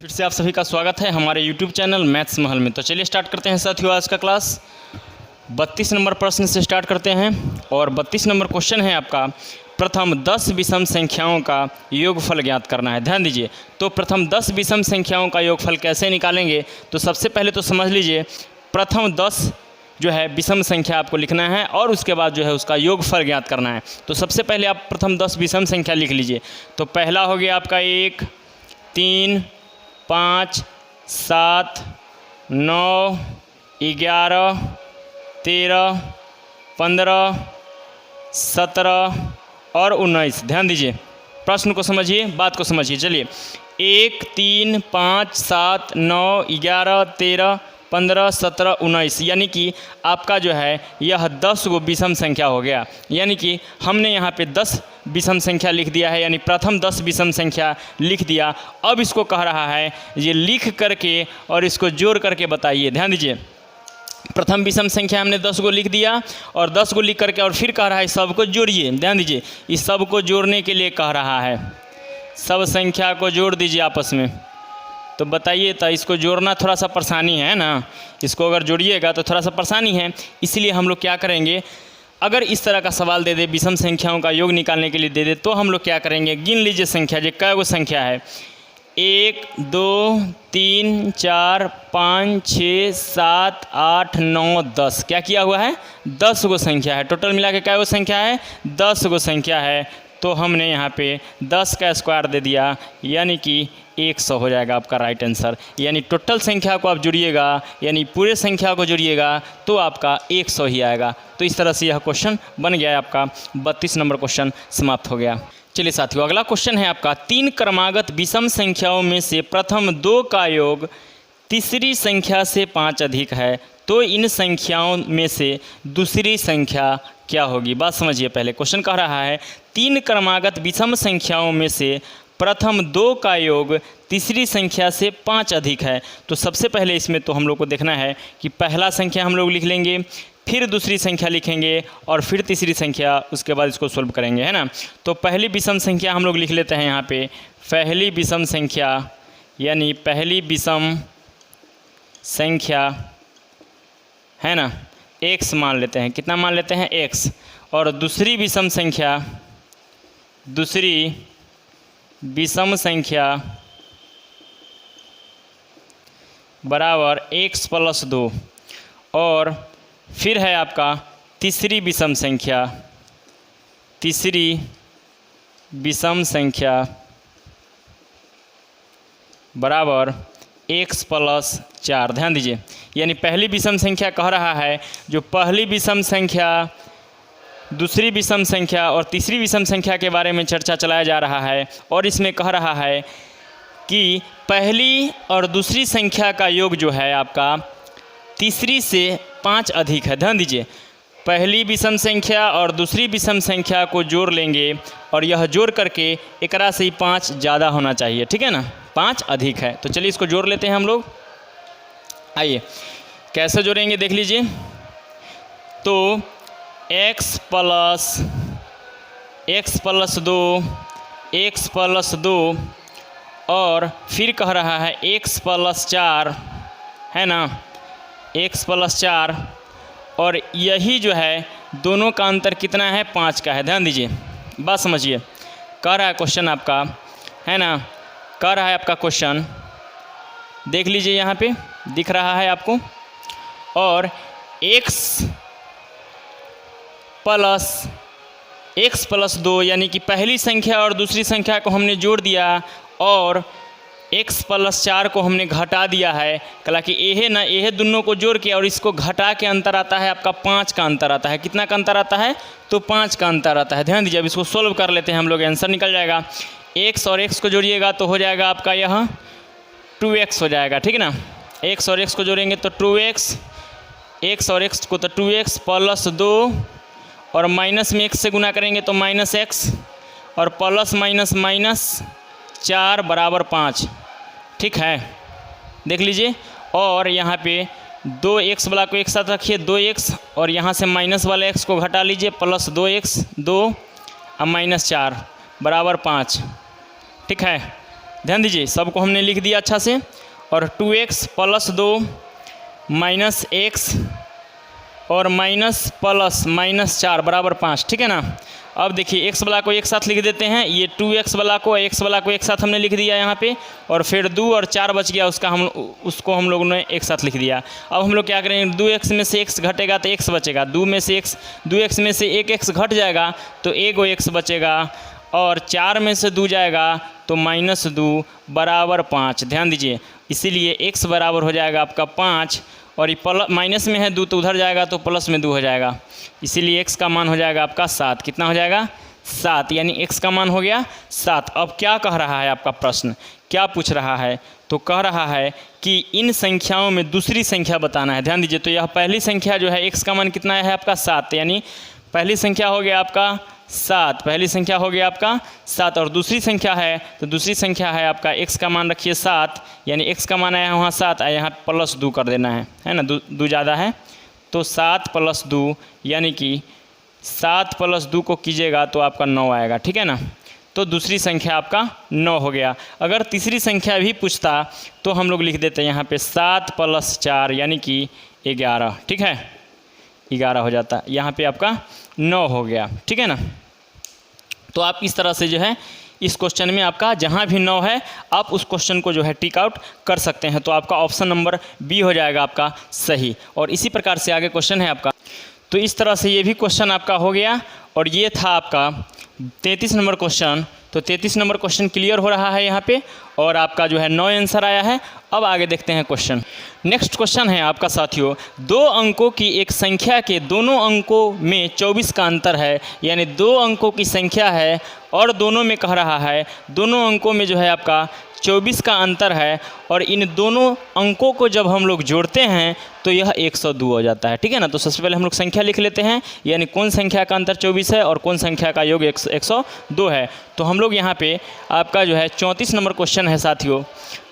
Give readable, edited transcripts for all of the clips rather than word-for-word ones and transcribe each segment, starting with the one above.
फिर से आप सभी का स्वागत है हमारे YouTube चैनल मैथ्स महल में। तो चलिए स्टार्ट करते हैं साथियों आज का क्लास। 32 नंबर प्रश्न से स्टार्ट करते हैं और 32 नंबर क्वेश्चन है आपका, प्रथम 10 विषम संख्याओं का योगफल ज्ञात करना है। ध्यान दीजिए, तो प्रथम 10 विषम संख्याओं का योगफल कैसे निकालेंगे, तो सबसे पहले तो समझ लीजिए प्रथम 10 जो है विषम संख्या आपको लिखना है और उसके बाद जो है उसका योगफल ज्ञात करना है। तो सबसे पहले आप प्रथम 10 विषम संख्या लिख लीजिए। तो पहला हो गया आपका 1, 3, 5, 7, 9, 11, 13, 15, 17 और 19। ध्यान दीजिए, प्रश्न को समझिए, बात को समझिए। चलिए 1, 3, 5, 7, 9, 11, 13, 15, 17, 19 यानी कि आपका जो है यह 10 गो विषम संख्या हो गया। यानी कि हमने यहाँ पे 10 विषम संख्या लिख दिया है, यानी प्रथम 10 विषम संख्या लिख दिया। अब इसको कह रहा है ये लिख करके और इसको जोड़ करके बताइए। ध्यान दीजिए, प्रथम विषम संख्या हमने 10 गो लिख दिया और 10 गो लिख करके और फिर कह रहा है सबको जोड़िए। ध्यान दीजिए, इस सब को जोड़ने के लिए कह रहा है, सब संख्या को जोड़ दीजिए आपस में। तो बताइए, तो इसको जोड़ना थोड़ा सा परेशानी है ना, इसको अगर जोड़िएगा तो थोड़ा सा परेशानी है। इसलिए हम लोग क्या करेंगे, अगर इस तरह का सवाल दे दे, विषम संख्याओं का योग निकालने के लिए दे दे, तो हम लोग क्या करेंगे, गिन लीजिए संख्या, जो कै गो संख्या है, 1, 2, 3, 4, 5, 6, 7, 8, 9, 10। क्या किया हुआ है, 10 गो संख्या है। टोटल मिला के कै गो संख्या है, 10 गो संख्या है। तो हमने यहाँ पे 10 का स्क्वायर दे दिया, यानी कि 100 हो जाएगा आपका राइट आंसर। यानी टोटल संख्या को आप जुड़िएगा, यानी पूरे संख्या को जुड़िएगा तो आपका 100 ही आएगा। तो इस तरह से यह क्वेश्चन बन गया है आपका। 32 नंबर क्वेश्चन समाप्त हो गया। चलिए साथियों, अगला क्वेश्चन है आपका, 3 क्रमागत विषम संख्याओं में से प्रथम 2 का योग तीसरी संख्या से 5 अधिक है, तो इन संख्याओं में से दूसरी संख्या क्या होगी। बात समझिए, पहले क्वेश्चन कह रहा है 3 क्रमागत विषम संख्याओं में से प्रथम 2 का योग तीसरी संख्या से 5 अधिक है। तो सबसे पहले इसमें तो हम लोग को देखना है कि पहला संख्या हम लोग लिख लेंगे, फिर दूसरी संख्या लिखेंगे और फिर तीसरी संख्या, उसके बाद इसको सोल्व करेंगे, है ना। तो पहली विषम संख्या हम लोग लिख लेते हैं यहाँ पे, पहली विषम संख्या यानी पहली विषम संख्या है ना, x मान लेते हैं। कितना मान लेते हैं, x। और दूसरी विषम संख्या, दूसरी विषम संख्या बराबर x + 2। और फिर है आपका तीसरी विषम संख्या, तीसरी विषम संख्या बराबर x + 4। ध्यान दीजिए, यानी पहली विषम संख्या कह रहा है जो पहली विषम संख्या, दूसरी विषम संख्या और तीसरी विषम संख्या के बारे में चर्चा चलाया जा रहा है। और इसमें कह रहा है कि पहली और दूसरी संख्या का योग जो है आपका तीसरी से 5 अधिक है। ध्यान दीजिए, पहली विषम संख्या और दूसरी विषम संख्या को जोड़ लेंगे और यह जोड़ करके एकरा से ही 5 ज़्यादा होना चाहिए, ठीक है ना, 5 अधिक है। तो चलिए इसको जोड़ लेते हैं हम लोग। आइए कैसे जोड़ेंगे देख लीजिए। तो x + 2 और फिर कह रहा है x + 4, है ना, x + 4। और यही जो है दोनों का अंतर कितना है, 5 का है। ध्यान दीजिए, बात समझिए, कह रहा है क्वेश्चन आपका, है ना, कह रहा है आपका क्वेश्चन, देख लीजिए यहाँ पे दिख रहा है आपको। और x + 2 यानी कि पहली संख्या और दूसरी संख्या को हमने जोड़ दिया और x + 4 को हमने घटा दिया है। कला कि यह ना, यह दोनों को जोड़ के और इसको घटा के अंतर आता है आपका 5 का अंतर आता है। कितना का अंतर आता है, तो 5 का अंतर आता है। ध्यान दीजिए, अब इसको सोल्व कर लेते हैं हम लोग, आंसर निकल जाएगा। x और x को जोड़िएगा तो हो जाएगा आपका यह 2x हो जाएगा, ठीक है ना। x और x को जोड़ेंगे तो 2x, x और x को तो 2x + 2 और माइनस में x से गुना करेंगे तो -x और प्लस माइनस -4 बराबर 5, ठीक है, देख लीजिए। और यहाँ पे 2x वाला को एक साथ रखिए, 2x, और यहाँ से माइनस वाले x को घटा लीजिए, प्लस 2x 2 और -4 बराबर 5, ठीक है। ध्यान दीजिए, सबको हमने लिख दिया अच्छा से। और 2x प्लस 2 माइनस x और माइनस प्लस माइनस 4 बराबर 5, ठीक है ना। अब देखिए x वाला को एक साथ लिख देते हैं, ये 2x वाला को x वाला को एक साथ हमने लिख दिया यहाँ पे, और फिर 2 और 4 बच गया, उसको हम लोगों ने एक साथ लिख दिया। अब हम लोग क्या करेंगे, 2x में से x घटेगा तो x बचेगा, 2x में से एक x घट जाएगा तो एगो x बचेगा, और 4 में से 2 जाएगा तो -2 बराबर 5। ध्यान दीजिए, इसीलिए x बराबर हो जाएगा आपका 5, और ये माइनस में है 2 तो उधर जाएगा तो प्लस में 2 हो जाएगा, इसीलिए x का मान हो जाएगा आपका 7। कितना हो जाएगा, 7, यानी x का मान हो गया 7। अब क्या कह रहा है आपका प्रश्न, क्या पूछ रहा है, तो कह रहा है कि इन संख्याओं में दूसरी संख्या बताना है। ध्यान दीजिए, तो यह पहली संख्या जो है x का मान कितना है आपका 7, यानी पहली संख्या हो गया आपका 7, पहली संख्या हो गया आपका 7, और दूसरी संख्या है तो दूसरी संख्या है आपका x का मान रखिए 7, यानी x का मान आया वहाँ 7 आया, यहाँ प्लस 2 कर देना है ना, 2 ज़्यादा है तो 7 प्लस 2, यानी कि 7 प्लस 2 को कीजिएगा तो आपका 9 आएगा, ठीक है ना। तो दूसरी संख्या आपका 9 हो गया। अगर तीसरी संख्या भी पूछता तो हम लोग लिख देते हैं यहाँ पे 7 प्लस 4 यानी कि 11, ठीक है, 11 हो जाता, यहाँ पे आपका 9 हो गया, ठीक है ना। तो आप इस तरह से जो है इस क्वेश्चन में आपका जहाँ भी 9 है आप उस क्वेश्चन को जो है टिक आउट कर सकते हैं, तो आपका ऑप्शन नंबर बी हो जाएगा आपका सही। और इसी प्रकार से आगे क्वेश्चन है आपका, तो इस तरह से ये भी क्वेश्चन आपका हो गया, और ये था आपका 33 नंबर क्वेश्चन। तो 33 नंबर क्वेश्चन क्लियर हो रहा है यहाँ पे, और आपका जो है 9 आंसर आया है। अब आगे देखते हैं क्वेश्चन। नेक्स्ट क्वेश्चन है आपका साथियों, 2 अंकों की एक संख्या के दोनों अंकों में 24 का अंतर है, यानी 2 अंकों की संख्या है और दोनों में कह रहा है दोनों अंकों में जो है आपका 24 का अंतर है, और इन दोनों अंकों को जब हम लोग जोड़ते हैं तो यह 102 हो जाता है, ठीक है ना। तो सबसे पहले हम लोग संख्या लिख लेते हैं, यानी कौन संख्या का अंतर 24 है और कौन संख्या का योग 102 है। तो हम लोग यहाँ पे आपका जो है 34 नंबर क्वेश्चन है साथियों।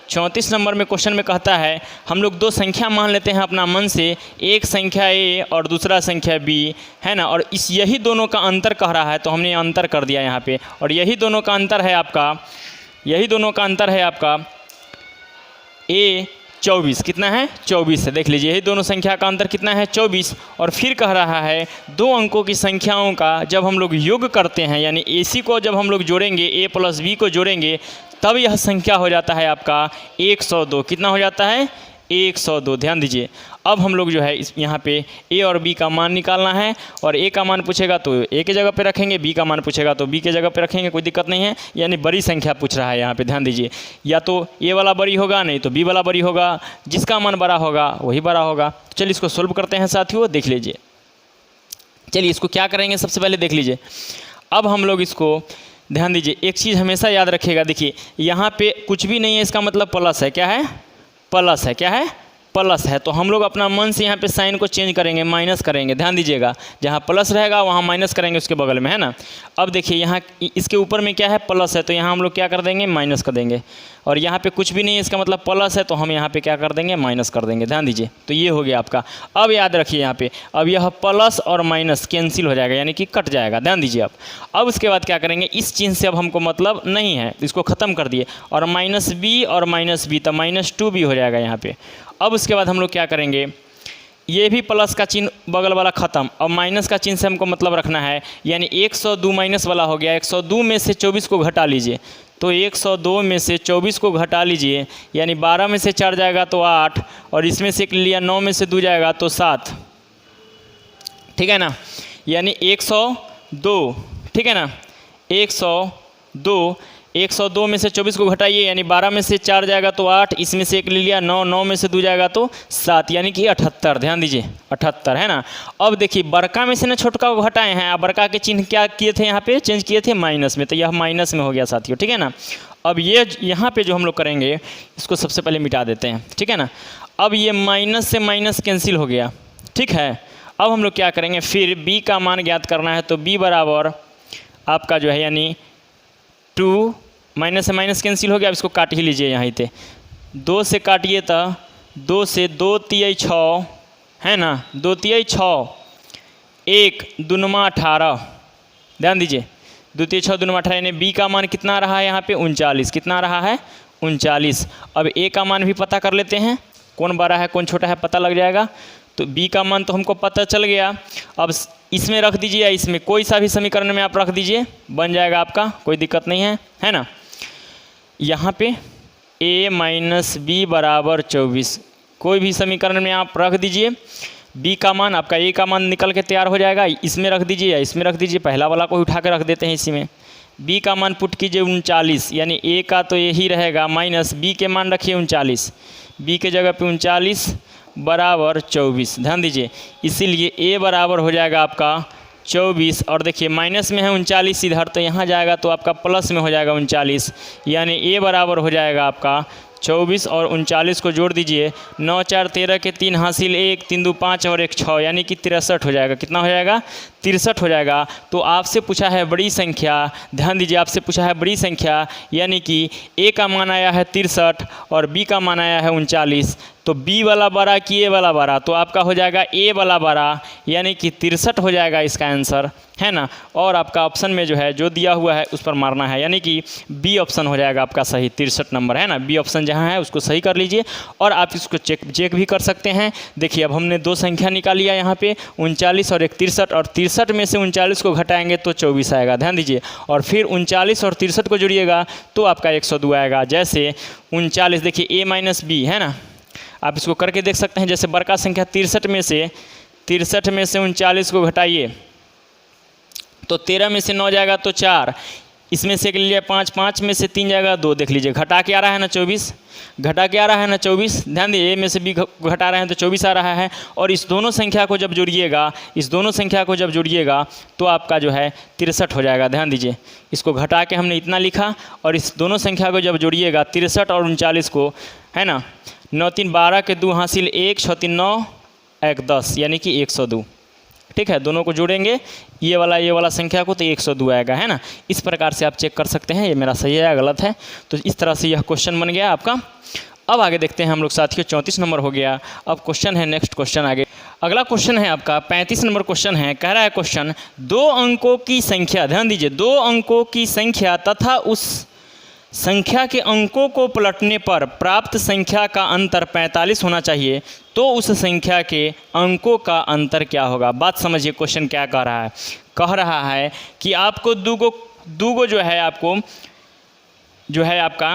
34 नंबर में क्वेश्चन में कहता है हम लोग 2 संख्या मान लेते हैं अपना मन से, एक संख्या a और दूसरा संख्या b, है ना, और यही दोनों का अंतर कह रहा है, तो हमने अंतर कर दिया यहाँ पे, और यही दोनों का अंतर है आपका a 24, कितना है 24 है, देख लीजिए यही दोनों संख्या का अंतर कितना है 24। और फिर कह रहा है 2 अंकों की संख्याओं का जब हम लोग योग करते हैं, यानी AC को जब हम लोग जोड़ेंगे, a प्लस b को जोड़ेंगे, तब यह संख्या हो जाता है आपका 102। कितना हो जाता है 102। ध्यान दीजिए, अब हम लोग जो है यहाँ पे a और b का मान निकालना है, और a का मान पूछेगा तो a के जगह पे रखेंगे, b का मान पूछेगा तो b के जगह पे रखेंगे, कोई दिक्कत नहीं है। यानी बड़ी संख्या पूछ रहा है यहाँ पे, ध्यान दीजिए, या तो a वाला बड़ी होगा, नहीं तो b वाला बड़ी होगा, जिसका मान बड़ा होगा वही बड़ा होगा। तो चलिए इसको सोल्व करते हैं साथियों, देख लीजिए। चलिए इसको क्या करेंगे, सबसे पहले देख लीजिए। अब हम लोग इसको ध्यान दीजिए, एक चीज़ हमेशा याद रखिएगा, देखिए यहाँ पे कुछ भी नहीं है, इसका मतलब प्लस है, क्या है प्लस है, क्या है प्लस है। तो हम लोग अपना मन से यहाँ पे साइन को चेंज करेंगे, माइनस करेंगे। ध्यान दीजिएगा, जहाँ प्लस रहेगा वहाँ माइनस करेंगे उसके बगल में, है ना। अब देखिए यहाँ इसके ऊपर में क्या है प्लस है, तो यहाँ हम लोग क्या कर देंगे माइनस कर देंगे, और यहाँ पे कुछ भी नहीं है इसका मतलब प्लस है, तो हम यहाँ पे क्या कर देंगे माइनस कर देंगे। ध्यान दीजिए, तो ये हो गया आपका। अब याद रखिए यहाँ पे, अब यह प्लस और माइनस कैंसिल हो जाएगा, यानी कि कट जाएगा। ध्यान दीजिए आप। अब उसके बाद क्या करेंगे, इस चिन्ह से अब हमको मतलब नहीं है, इसको ख़त्म कर दिए, और -b और -b तो -2b हो जाएगा यहाँ पे। अब उसके बाद हम लोग क्या करेंगे, ये भी प्लस का चिन्ह बगल वाला ख़त्म, और माइनस का चिन्ह से हमको मतलब रखना है, यानी 102 माइनस वाला हो गया। 102 में से 24 को घटा लीजिए, तो 102 में से 24 को घटा लीजिए, यानी 12 में से 4 जाएगा तो 8, और इसमें से लिया 9 में से 2 जाएगा तो 7, ठीक है ना। यानी 102, ठीक है ना, 102 में से 24 को घटाइए, यानी 12 में से 4 जाएगा तो 8, इसमें से 1 ले लिया 9, 9 में से 2 जाएगा तो 7, यानी कि 78। ध्यान दीजिए 78, है ना। अब देखिए बड़का में से ना छोटका को घटाए हैं, अब बड़का के चिन्ह क्या किए थे, यहाँ पे चेंज किए थे माइनस में, तो यह माइनस में हो गया साथियों, ठीक है ना। अब ये यहाँ पे जो हम लोग करेंगे, इसको सबसे पहले मिटा देते हैं, ठीक है ना। अब ये माइनस से माइनस कैंसिल हो गया, ठीक है। अब हम लोग क्या करेंगे, फिर b का मान ज्ञात करना है, तो b बराबर आपका जो है यानी 2, माइनस से माइनस कैंसिल हो गया। अब इसको काट ही लीजिए, यहाँ पे 2 से काटिए तो 2 से 2 तिहाई 6, है ना, 2 तिहाई 6, 1 दूनमा 18। ध्यान दीजिए, 2 तिहाई 6 दूनमा 18, यानी b का मान कितना रहा है यहाँ पे 39। कितना रहा है 39। अब ए का मान भी पता कर लेते हैं, कौन बड़ा है कौन छोटा है पता लग जाएगा। तो बी का मान तो हमको पता चल गया। अब इसमें रख दीजिए या इसमें, कोई सा भी समीकरण में आप रख दीजिए, बन जाएगा आपका, कोई दिक्कत नहीं है ना। यहाँ पे a माइनस बी बराबर 24, कोई भी समीकरण में आप रख दीजिए। b का मान, आपका a का मान निकल के तैयार हो जाएगा, इसमें रख दीजिए या इसमें रख दीजिए, पहला वाला को उठा के रख देते हैं इसी में। b का मान पुट कीजिए 39, यानी a का तो यही रहेगा, माइनस b के मान रखिए 39, b के जगह पे 39 बराबर 24। ध्यान दीजिए, इसीलिए a बराबर हो जाएगा आपका 24, और देखिए माइनस में है 39 इधर, तो यहाँ जाएगा तो आपका प्लस में हो जाएगा 39, यानी a बराबर हो जाएगा आपका 24 और 39 को जोड़ दीजिए, 9 4 13 के 3 हासिल 1, 3 2 5 और 1 6, यानी कि 63 हो जाएगा। कितना हो जाएगा? 63 हो जाएगा। तो आपसे पूछा है बड़ी संख्या, ध्यान दीजिए, आपसे पूछा है बड़ी संख्या, यानी कि a का मान आया है 63 और b का मान आया है 39, तो b वाला बड़ा कि a वाला बड़ा? तो आपका हो जाएगा a वाला बड़ा, यानी कि 63 हो जाएगा इसका आंसर, है ना। और आपका ऑप्शन में जो है जो दिया हुआ है उस पर मारना है, यानी कि बी ऑप्शन हो जाएगा आपका सही, 63 नंबर, है ना। बी ऑप्शन जहाँ है उसको सही कर लीजिए, और आप इसको चेक भी कर सकते हैं। देखिए अब हमने दो संख्या निकाली है यहाँ पे, 39 और 63, और 63 में से 39 को घटाएंगे तो 24 आएगा, ध्यान दीजिए। और फिर 39 और 63 को जोड़िएगा तो आपका 102 आएगा। जैसे 39, देखिए a माइनस बी, है ना, आप इसको करके देख सकते हैं। जैसे बड़का संख्या 63 में से 39 को घटाइए तो 13 में से 9 जाएगा तो 4, इसमें से ले लिया 5, 5 में से 3 जाएगा 2, देख लीजिए घटा के आ रहा है ना 24, घटा के आ रहा है ना 24। ध्यान दीजिए, ए में से बी घटा रहे हैं तो 24 आ रहा है। और इस दोनों संख्या को जब जोड़िएगा, इस दोनों संख्या को जब जोड़िएगा तो आपका जो है 63 हो जाएगा। ध्यान दीजिए, इसको घटा के हमने इतना लिखा, और इस दोनों संख्या को जब जोड़िएगा 63 और 39 को, है ना, 9 3 12 के 2 हासिल 1, 6 3 9 1 10, यानी कि 102। ठीक है, दोनों को जोड़ेंगे ये वाला संख्या को तो 102 आएगा, है ना। इस प्रकार से आप चेक कर सकते हैं ये मेरा सही है या गलत है। तो इस तरह से यह क्वेश्चन बन गया आपका। अब आगे देखते हैं हम लोग साथियों, 34 नंबर हो गया। अब क्वेश्चन है, नेक्स्ट क्वेश्चन आगे, अगला क्वेश्चन है आपका 35 नंबर क्वेश्चन है। कह रहा है क्वेश्चन, 2 अंकों की संख्या, ध्यान दीजिए, 2 अंकों की संख्या तथा उस संख्या के अंकों को पलटने पर प्राप्त संख्या का अंतर 45 होना चाहिए, तो उस संख्या के अंकों का अंतर क्या होगा? बात समझिए, क्वेश्चन क्या कह रहा है। कह रहा है कि आपको दूगो जो है, आपको जो है आपका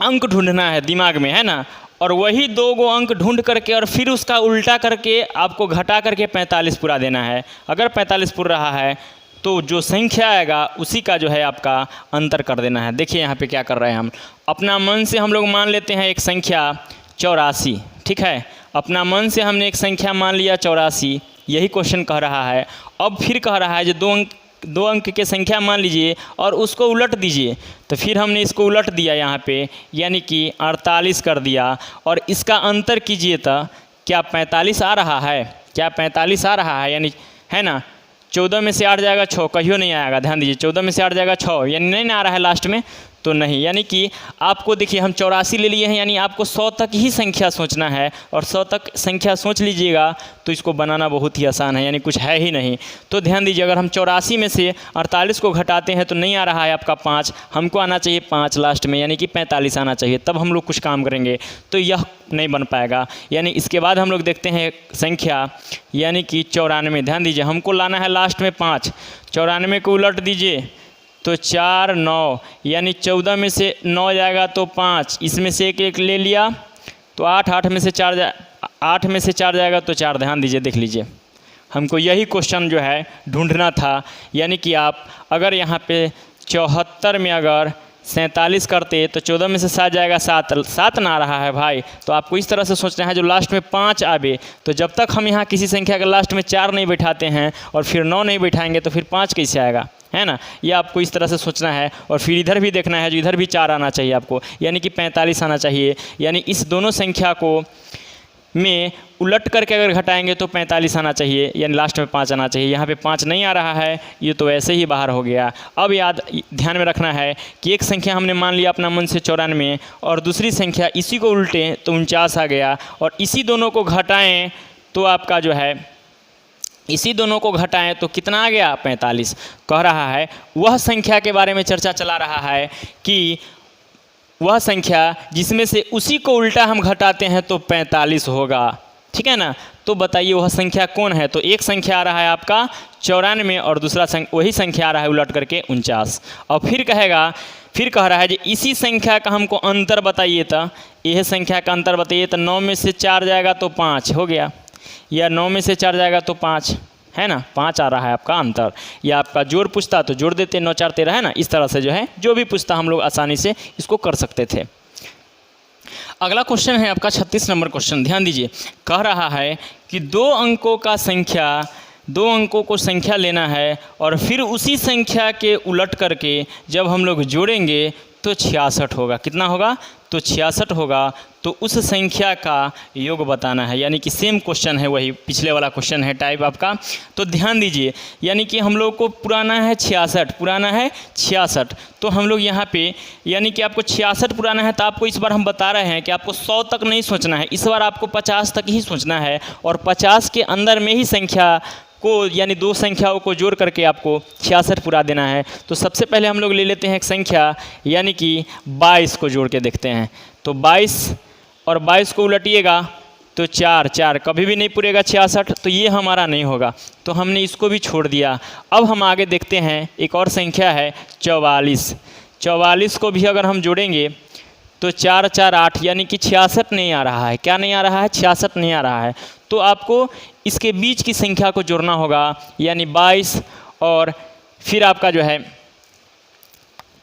अंक ढूंढना है दिमाग में, है ना, और वही 2 अंक ढूंढ करके और फिर उसका उल्टा करके आपको घटा करके 45 पूरा देना है। अगर 45 पूरा रहा है तो जो संख्या आएगा उसी का जो है आपका अंतर कर देना है। देखिए यहाँ पे क्या कर रहे हैं हम, अपना मन से हम लोग मान लेते हैं एक संख्या 84, ठीक है, अपना मन से हमने एक संख्या मान लिया 84, यही क्वेश्चन कह रहा है। अब फिर कह रहा है जो 2 अंक के संख्या मान लीजिए और उसको उलट दीजिए, तो फिर हमने इसको उलट दिया यहाँ पे, यानी कि 48 कर दिया, और इसका अंतर कीजिए तो क्या 45 आ रहा है? क्या 45 आ रहा है? यानी, है ना, 14 में से 8 जाएगा 6, कहियो नहीं आएगा। ध्यान दीजिए, 14 में से 8 जाएगा 6, यानी नहीं आ रहा है लास्ट में, तो नहीं। यानी कि आपको देखिए हम 84 ले लिए हैं, यानी आपको 100 तक ही संख्या सोचना है, और 100 तक संख्या सोच लीजिएगा तो इसको बनाना बहुत ही आसान है, यानी कुछ है ही नहीं। तो ध्यान दीजिए, अगर हम 84 में से 48 को घटाते हैं तो नहीं आ रहा है आपका 5, हमको आना चाहिए 5 लास्ट में, यानी कि 45 आना चाहिए, तब हम लोग कुछ काम करेंगे, तो यह नहीं बन पाएगा। यानी इसके बाद हम लोग देखते हैं संख्या, यानी कि 94। ध्यान दीजिए, हमको लाना है लास्ट में 5, 94 को उलट दीजिए तो 4 9, यानी 14 में से 9 जाएगा तो 5, इसमें से एक ले लिया तो 8, 8 में से 4 जाएगा तो 4। ध्यान दीजिए, देख लीजिए, हमको यही क्वेश्चन जो है ढूंढना था। यानी कि आप अगर यहाँ पे 74 में अगर 47 करते तो 14 में से 7 जाएगा 7 ना आ रहा है भाई, तो आपको इस तरह से सोचना है जो लास्ट में 5 आवे। तो जब तक हम यहाँ किसी संख्या के लास्ट में 4 नहीं बैठाते हैं और फिर 9 नहीं बैठाएंगे तो फिर 5 कैसे आएगा, है ना। ये आपको इस तरह से सोचना है, और फिर इधर भी देखना है, जो इधर भी 4 आना चाहिए आपको, यानी कि 45 आना चाहिए। यानी इस दोनों संख्या को में उलट करके अगर घटाएंगे तो 45 आना चाहिए, यानी लास्ट में 5 आना चाहिए। यहाँ पे 5 नहीं आ रहा है, ये तो ऐसे ही बाहर हो गया। अब ध्यान में रखना है कि एक संख्या हमने मान लिया अपना मन से 94, और दूसरी संख्या इसी को उल्टें तो 49 आ गया, और इसी दोनों को घटाएं तो आपका जो है, इसी दोनों को घटाएं तो कितना आ गया? 45। कह रहा है वह संख्या के बारे में चर्चा चला रहा है कि वह संख्या जिसमें से उसी को उल्टा हम घटाते हैं तो 45 होगा, ठीक है ना। तो बताइए वह संख्या कौन है। तो एक संख्या आ रहा है आपका 94 और दूसरा वही संख्या आ रहा है उलट करके 49। और फिर कह रहा है कि इसी संख्या का हमको अंतर बताइए। तो यह संख्या का अंतर बताइए। तो 9 में से 4 जाएगा तो 5 हो गया, या 9 में से 4 जाएगा तो 5 है ना, 5 आ रहा है आपका अंतर। या आपका जोड़ पूछता तो जोड़ देते, 9 4 13 है ना। इस तरह से जो है जो भी पूछता हम लोग आसानी से इसको कर सकते थे। अगला क्वेश्चन है आपका 36 नंबर क्वेश्चन, ध्यान दीजिए। कह रहा है कि दो अंकों को संख्या लेना है और फिर उसी संख्या के उलट करके जब हम लोग जोड़ेंगे तो 66 होगा। कितना होगा? तो 66 होगा। तो उस संख्या का योग बताना है। यानी कि सेम क्वेश्चन है, वही पिछले वाला क्वेश्चन है टाइप आपका। तो ध्यान दीजिए, यानी कि हम लोग को पुराना है 66, तो हम लोग यहाँ पे यानी कि आपको 66 पुराना है। तो आपको इस बार हम बता रहे हैं कि आपको 100 तक नहीं सोचना है, इस बार आपको 50 तक ही सोचना है। और 50 के अंदर में ही संख्या को यानी दो संख्याओं को जोड़ करके आपको 66 पूरा देना है। तो सबसे पहले हम लोग ले लेते हैं एक संख्या, यानी कि 22 को जोड़ के देखते हैं। तो 22 और 22 को उलटिएगा तो 4 कभी भी नहीं पूरेगा 66, तो ये हमारा नहीं होगा, तो हमने इसको भी छोड़ दिया। अब हम आगे देखते हैं, एक और संख्या है 44 को भी अगर हम जोड़ेंगे तो 4 4 8 यानी कि 66 नहीं आ रहा है। क्या नहीं आ रहा है? 66 नहीं आ रहा है। तो आपको इसके बीच की संख्या को जोड़ना होगा, यानी 22 और फिर आपका जो है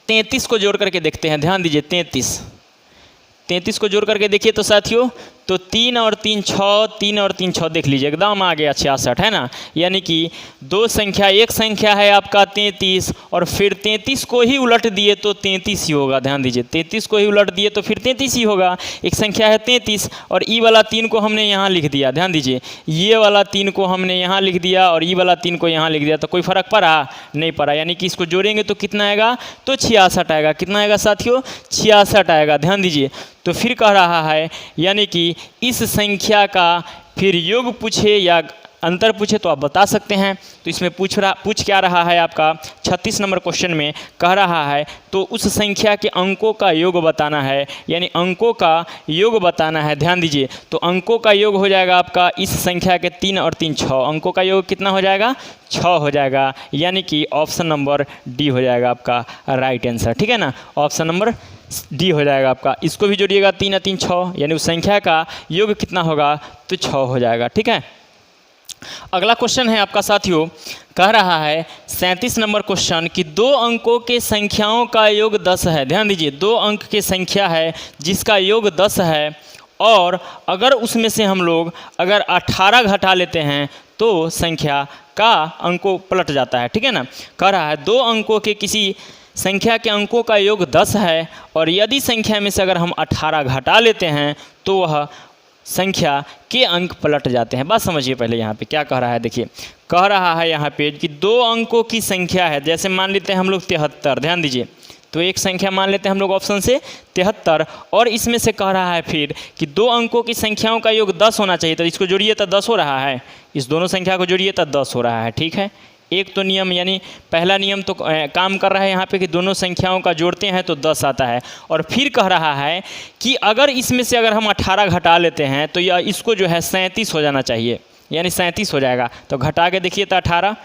33 को जोड़ करके देखते हैं। ध्यान दीजिए, 33 को जोड़ करके देखिए तो साथियों, तो 3 और 3 6, 3 और 3 6 देख लीजिए, एकदम आ गया 66 है ना। यानी कि एक संख्या है आपका 33 और फिर 33 को ही उलट दिए तो 33 ही होगा। ध्यान दीजिए, 33 को ही उलट दिए तो फिर 33 ही होगा। एक संख्या है 33 और ई वाला 3 को हमने यहाँ लिख दिया। ध्यान दीजिए, ये वाला 3 को हमने यहाँ लिख दिया और ई वाला 3 को यहाँ लिख दिया, तो कोई फ़र्क पड़ा? नहीं पड़ा। यानी कि इसको जोड़ेंगे तो कितना आएगा? तो 66 आएगा। कितना आएगा साथियों? 66 आएगा। ध्यान दीजिए, तो फिर कह रहा है यानी कि इस संख्या का फिर योग पूछे या अंतर पूछे तो आप बता सकते हैं। तो इसमें पूछ क्या रहा है आपका 36 नंबर क्वेश्चन में कह रहा है तो उस संख्या के अंकों का योग बताना है, यानी अंकों का योग बताना है। ध्यान दीजिए, तो अंकों का योग हो जाएगा आपका इस संख्या के 3 और 3 6, अंकों का योग कितना हो जाएगा? 6 हो जाएगा। यानी कि ऑप्शन नंबर डी हो जाएगा आपका राइट आंसर, ठीक है ना। ऑप्शन नंबर डी हो जाएगा आपका। इसको भी जोड़िएगा 3 और 3 6, यानी उस संख्या का योग कितना होगा? तो 6 हो जाएगा, ठीक है। अगला क्वेश्चन है आपका साथियों, कह रहा है 37 नंबर क्वेश्चन कि दो अंकों के संख्याओं का योग 10 है। ध्यान दीजिए, 2 अंक की संख्या है जिसका योग 10 है और अगर उसमें से हम लोग अगर 18 घटा लेते हैं तो संख्या का अंकों पलट जाता है, ठीक है ना। कह रहा है 2 अंकों के किसी संख्या के अंकों का योग 10 है और यदि संख्या में से अगर हम 18 घटा लेते हैं तो वह संख्या के अंक पलट जाते हैं। बात समझिए पहले यहाँ पे क्या कह रहा है। देखिए, कह रहा है यहाँ पे कि 2 अंकों की संख्या है, जैसे मान लेते हैं हम लोग 73। ध्यान दीजिए, तो एक संख्या मान लेते हैं हम लोग ऑप्शन से 73 और इसमें से कह रहा है फिर कि 2 अंकों की संख्याओं का योग 10 होना चाहिए। तो इसको जोड़िए तो 10 हो रहा है, इस दोनों संख्या को जोड़िए तो 10 हो रहा है, ठीक है। एक तो नियम यानी पहला नियम तो काम कर रहा है यहाँ पे कि दोनों संख्याओं का जोड़ते हैं तो 10 आता है। और फिर कह रहा है कि अगर इसमें से अगर हम 18 घटा लेते हैं तो यह इसको जो है 37 हो जाना चाहिए, यानी 37 हो जाएगा। तो घटा के देखिए तो 18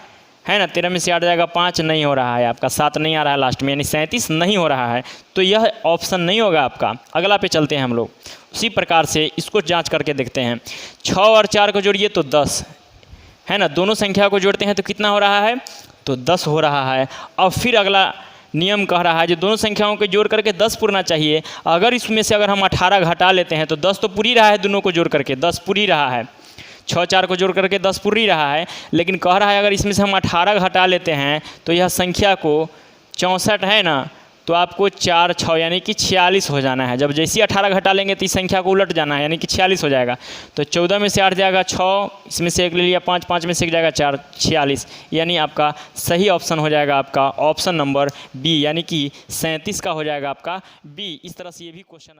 है ना, 13 में से 8 जाएगा 5, नहीं हो रहा है आपका, 7 नहीं आ रहा है लास्ट में, यानी 37 नहीं हो रहा है। तो यह ऑप्शन नहीं होगा आपका। अगला पे चलते हैं हम लोग, उसी प्रकार से इसको जाँच करके देखते हैं। 6 और 4 को जोड़िए तो 10 है ना, दोनों संख्या को जोड़ते हैं तो कितना हो रहा है? तो 10 हो रहा है। अब फिर अगला नियम कह रहा है जो दोनों संख्याओं को जोड़ करके 10 पूरना चाहिए। अगर इसमें से अगर हम 18 घटा लेते हैं तो 10 तो पूरी रहा है, दोनों को जोड़ करके 10 पूरी रहा है, 6 4 को जोड़ करके 10 पूरी रहा है। लेकिन कह रहा है अगर इसमें से हम 18 घटा लेते हैं तो यह संख्या को 64 है ना, तो आपको 4 6 यानी कि 46 हो जाना है। जब जैसे ही 18 घटा लेंगे तो इस संख्या को उलट जाना है, यानी कि 46 हो जाएगा। तो 14 में से 8 जाएगा 6, इसमें से 1 ले लिया 5, 5 में से 1 जाएगा 4, 46। यानी आपका सही ऑप्शन हो जाएगा आपका ऑप्शन नंबर बी, यानी कि 37 का हो जाएगा आपका बी। इस तरह से ये भी क्वेश्चन